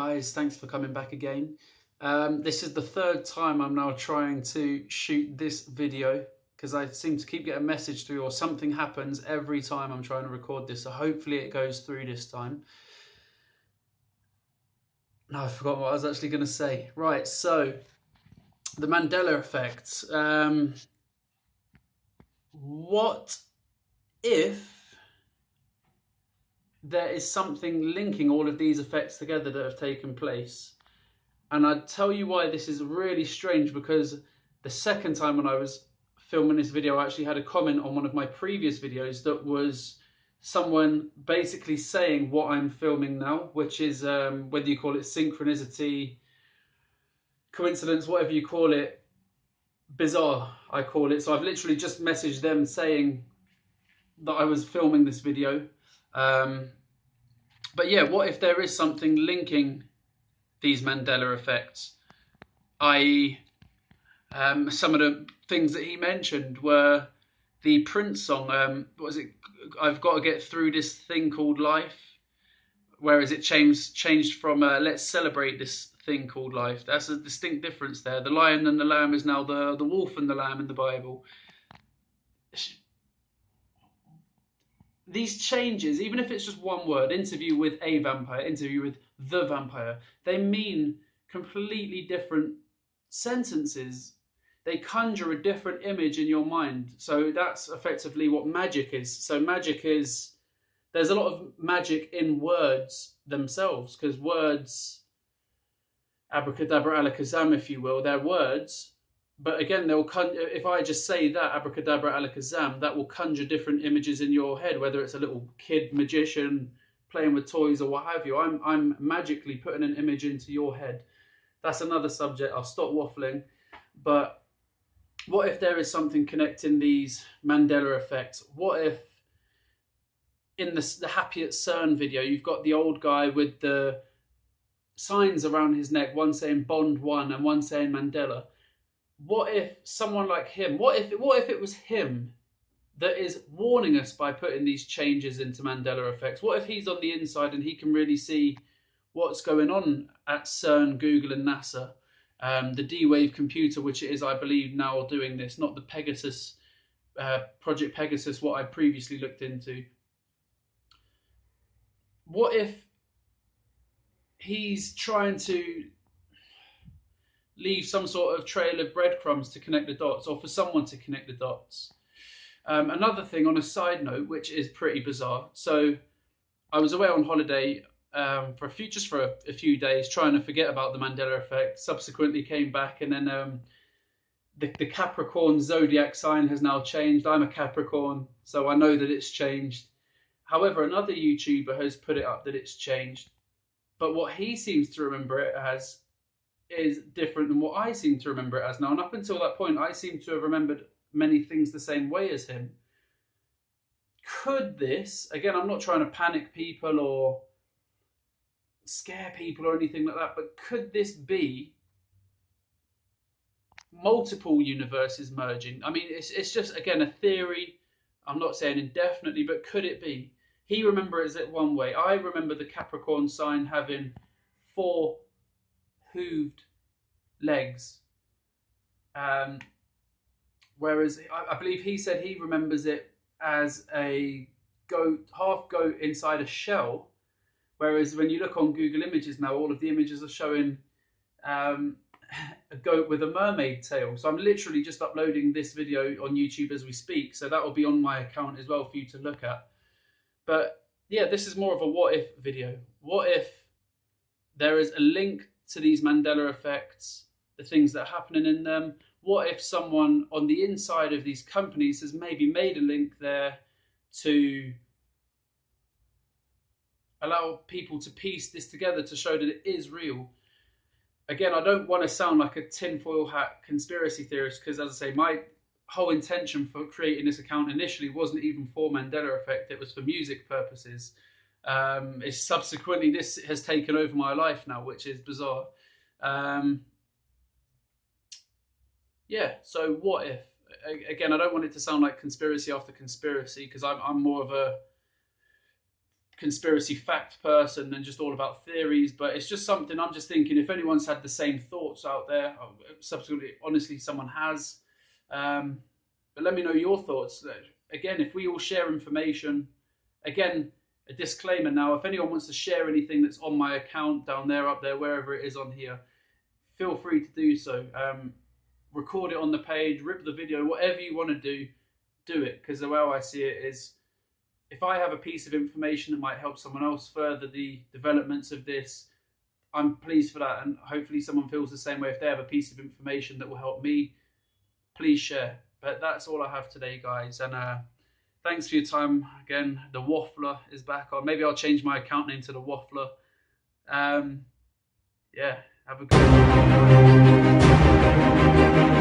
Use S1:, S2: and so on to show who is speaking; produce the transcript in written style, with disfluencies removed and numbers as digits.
S1: guys, thanks for coming back again. This is the third time I'm now trying to shoot this video because I seem to keep getting a message through or something happens every time I'm trying to record this, so hopefully it goes through this time. No, I forgot what I was actually going to say. Right, so the Mandela effect. What if there is something linking all of these effects together that have taken place? And I'd tell you why this is really strange, because the second time when I was filming this video, I actually had a comment on one of my previous videos that was someone basically saying what I'm filming now, which is whether you call it synchronicity, coincidence, whatever you call it, bizarre, I call it. So I've literally just messaged them saying that I was filming this video. But yeah, what if there is something linking these Mandela effects, i.e. some of the things that he mentioned were the Prince song, what was it? I've got to get through this thing called life. Whereas it changed from let's celebrate this thing called life. That's a distinct difference there. The lion and the lamb is now the wolf and the lamb in the Bible. These changes, even if it's just one word, interview with a vampire, interview with the vampire, they mean completely different sentences. They conjure a different image in your mind. So that's effectively what magic is. So magic is, there's a lot of magic in words themselves, because words, abracadabra, alakazam, if you will, they're words. But again, if I just say that, abracadabra, alakazam, that will conjure different images in your head, whether it's a little kid magician playing with toys or what have you. I'm magically putting an image into your head. That's another subject. I'll stop waffling. But what if there is something connecting these Mandela effects? What if in the Happy at CERN video, you've got the old guy with the signs around his neck, one saying Bond 1 and one saying Mandela? What if someone like him, what if it was him that is warning us by putting these changes into Mandela effects? What if he's on the inside and he can really see what's going on at CERN, Google and NASA? The D-Wave computer, which it is, I believe, now doing this, not the Pegasus, Project Pegasus, what I previously looked into. What if he's trying to leave some sort of trail of breadcrumbs to connect the dots, or for someone to connect the dots? Another thing on a side note, which is pretty bizarre. So I was away on holiday for a few days, trying to forget about the Mandela effect. Subsequently came back, and then the Capricorn zodiac sign has now changed. I'm a Capricorn, so I know that it's changed. However, another YouTuber has put it up that it's changed, but what he seems to remember it as is different than what I seem to remember it as now. And up until that point, I seem to have remembered many things the same way as him. Could this, again, I'm not trying to panic people or scare people or anything like that, but could this be multiple universes merging? I mean, it's just, again, a theory. I'm not saying indefinitely, but could it be? He remembers it one way. I remember the Capricorn sign having 4 hooved legs. Whereas I believe he said he remembers it as a goat, half goat inside a shell. Whereas when you look on Google Images now, all of the images are showing a goat with a mermaid tail. So I'm literally just uploading this video on YouTube as we speak. So that will be on my account as well for you to look at. But yeah, this is more of a what if video. What if there is a link to these Mandela effects, the things that are happening in them? What if someone on the inside of these companies has maybe made a link there to allow people to piece this together to show that it is real? Again, I don't want to sound like a tinfoil hat conspiracy theorist, because, as I say, my whole intention for creating this account initially wasn't even for Mandela effect. It was for music purposes. It's subsequently, this has taken over my life now, which is bizarre. Yeah, so what if? Again, I don't want it to sound like conspiracy after conspiracy, because I'm more of a conspiracy fact person and just all about theories, but it's just something I'm just thinking if anyone's had the same thoughts out there, subsequently, honestly, someone has. Um, but let me know your thoughts. Again, if we all share information, again, a disclaimer now, if anyone wants to share anything that's on my account down there, up there, wherever it is on here, feel free to do so. Record it on the page, rip the video, whatever you want to do it. Because the way I see it is, if I have a piece of information that might help someone else further the developments of this, I'm pleased for that. And hopefully someone feels the same way. If they have a piece of information that will help me, please share. But that's all I have today, guys. And thanks for your time again. The Waffler is back on. Maybe I'll change my account name to the Waffler. Yeah, have a good one.